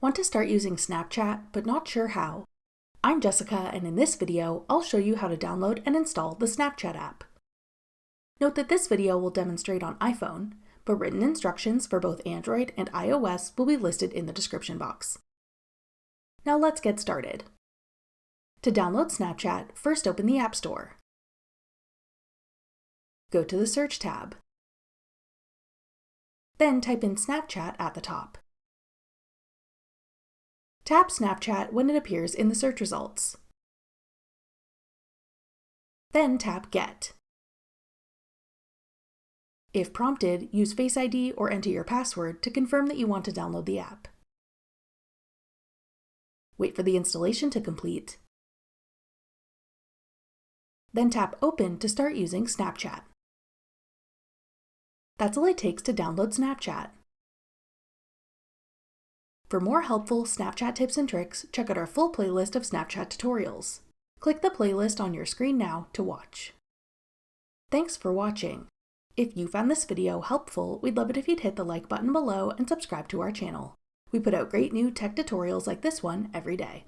Want to start using Snapchat, but not sure how? I'm Jessica, and in this video, I'll show you how to download and install the Snapchat app. Note that this video will demonstrate on iPhone, but written instructions for both Android and iOS will be listed in the description box. Now let's get started. To download Snapchat, first open the App Store. Go to the Search tab. Then type in Snapchat at the top. Tap Snapchat when it appears in the search results. Then tap Get. If prompted, use Face ID or enter your password to confirm that you want to download the app. Wait for the installation to complete. Then tap Open to start using Snapchat. That's all it takes to download Snapchat. For more helpful Snapchat tips and tricks, check out our full playlist of Snapchat tutorials. Click the playlist on your screen now to watch. Thanks for watching. If you found this video helpful, we'd love it if you'd hit the like button below and subscribe to our channel. We put out great new tech tutorials like this one every day.